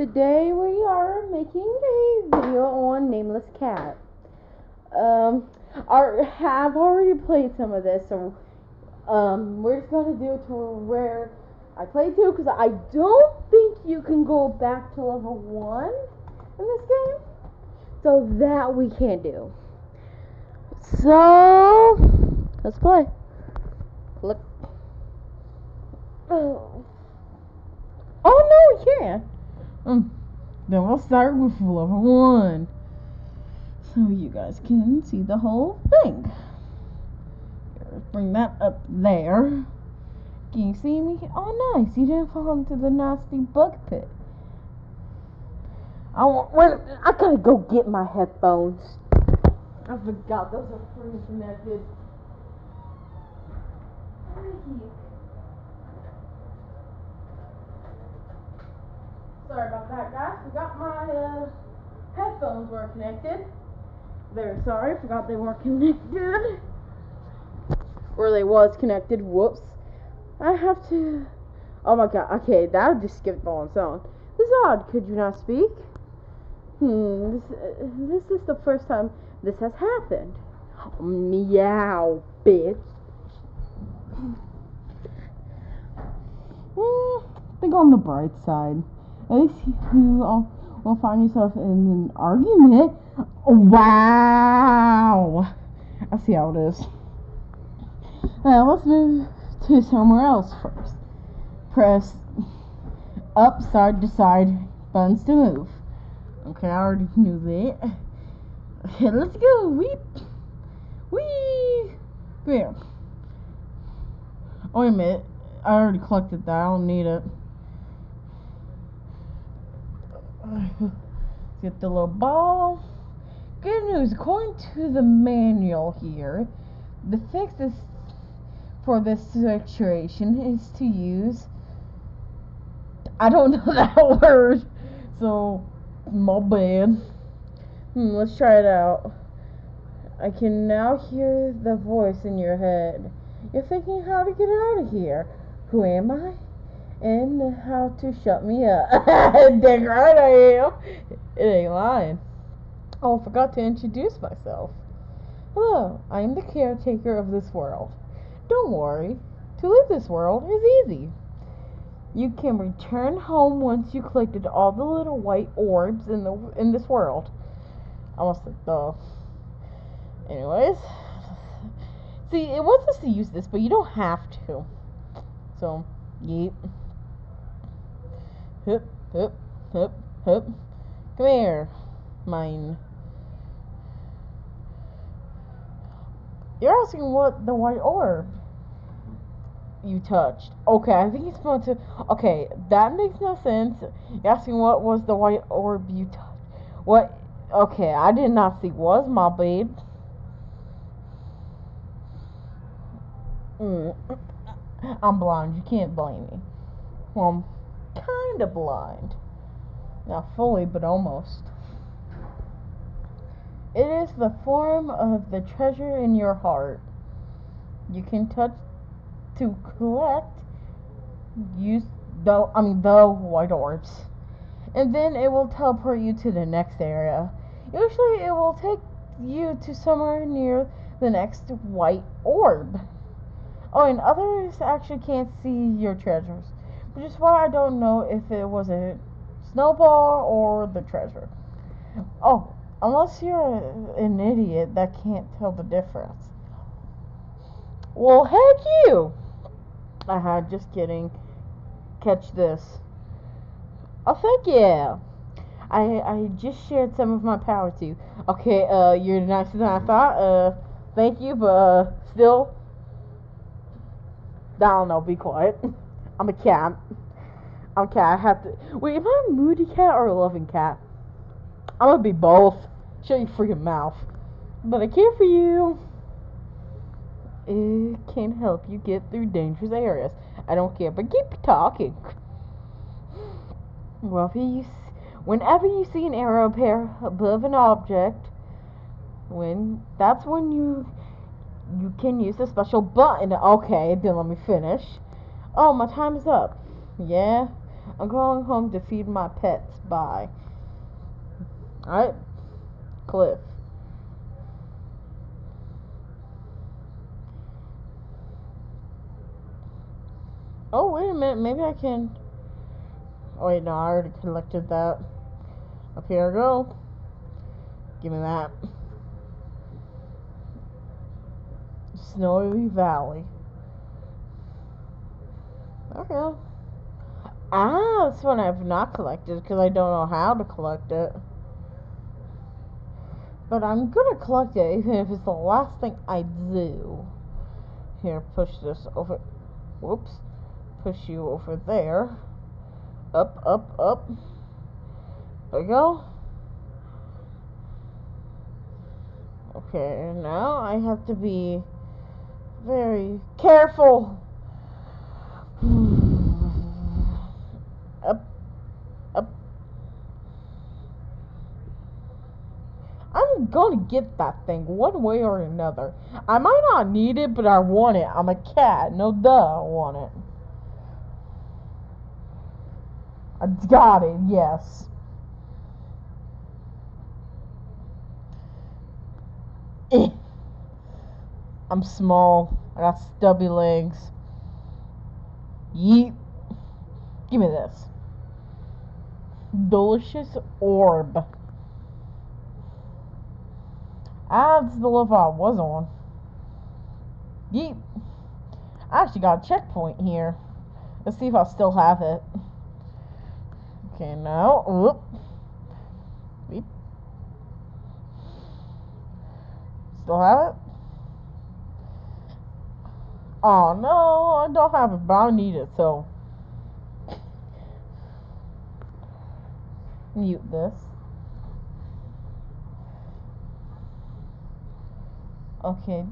Today we are making a video on Nameless Cat. Have already played some of this, so we're just gonna do it to where I played to, because I don't think you can go back to level 1 in this game, so that we can't do. So let's play. Click. Oh no, we can't. Then we'll start with level 1, so you guys can see the whole thing. Here, bring that up there. Can you see me? Oh, nice! You didn't fall into the nasty bug pit. I gotta go get my headphones. I forgot those are free connected. Sorry about that, guys. Forgot my headphones were connected. Very sorry. Forgot they weren't connected. Or they was connected. Whoops. I have to... Oh my god. Okay, that just skipped on its own. This is odd. Could you not speak? This is the first time this has happened. Meow, bitch. Think on the bright side. At least you will find yourself in an argument. Wow! I see how it is. Now let's move to somewhere else first. Press up, side to side buttons to move. Okay, I already knew that. Okay, let's go. Weep. Wee. There. Oh, wait a minute. I already collected that. I don't need it. Get the little ball. Good news. According to the manual here, the fix is for this situation is to use... I don't know that word. So, my bad. Let's try it out. I can now hear the voice in your head. You're thinking how to get out of here. Who am I? And how to shut me up. Dang right I am. It ain't lying. Oh, I forgot to introduce myself. Hello, I am the caretaker of this world. Don't worry, to leave this world is easy. You can return home once you collected all the little white orbs in this world. I almost said duh. Anyways, see, it wants us to use this, but you don't have to. So, yeet. Hup, hup, hup, hup. Come here, mine. You're asking what the white orb you touched. Okay, I think it's supposed to... Okay, that makes no sense. You're asking what was the white orb you touched. What? Okay, I did not see. Was my babe. I'm blind. You can't blame me. Well, I'm kind of blind. Not fully, but almost. It is the form of the treasure in your heart. You can touch to collect. Use the white orbs, and then it will teleport you to the next area. Usually, it will take you to somewhere near the next white orb. Oh, and others actually can't see your treasures, which is why I don't know if it was a snowball or the treasure. Oh, unless you're an idiot that can't tell the difference. Well, heck you! Just kidding. Catch this. Oh, thank you. I just shared some of my power to you. Okay, you're nicer than I thought. Thank you, but still, I don't know. Be quiet. I'm a cat. I'm a cat. I have to. Wait, am I a moody cat or a loving cat? I'm gonna be both. Shut your freaking mouth. But I care for you. It can help you get through dangerous areas. I don't care, but keep talking. Well, whenever you see an arrow appear above an object, that's when you can use a special button. Okay, then let me finish. Oh, my time is up. Yeah, I'm going home to feed my pets. Bye. Alright, Cliff. Oh, wait a minute. Maybe I can. Oh, wait, no, I already collected that. Up here I go. Give me that. Snowy Valley. Okay. Ah, this one I've not collected because I don't know how to collect it. But I'm gonna collect it even if it's the last thing I do. Here, push this over. Whoops. Push you over there. Up, up, up. There we go. Okay, now I have to be very careful. Up, up. I'm gonna get that thing one way or another. I might not need it, but I want it. I'm a cat. No duh, I want it. I got it, yes. I'm small. I got stubby legs. Yeet. Give me this. Delicious orb. That's the level I was on. Yeet. I actually got a checkpoint here. Let's see if I still have it. Okay, now. Whoop. Beep. Still have it? Oh no, I don't have it, but I need it, so. Mute this. Okay,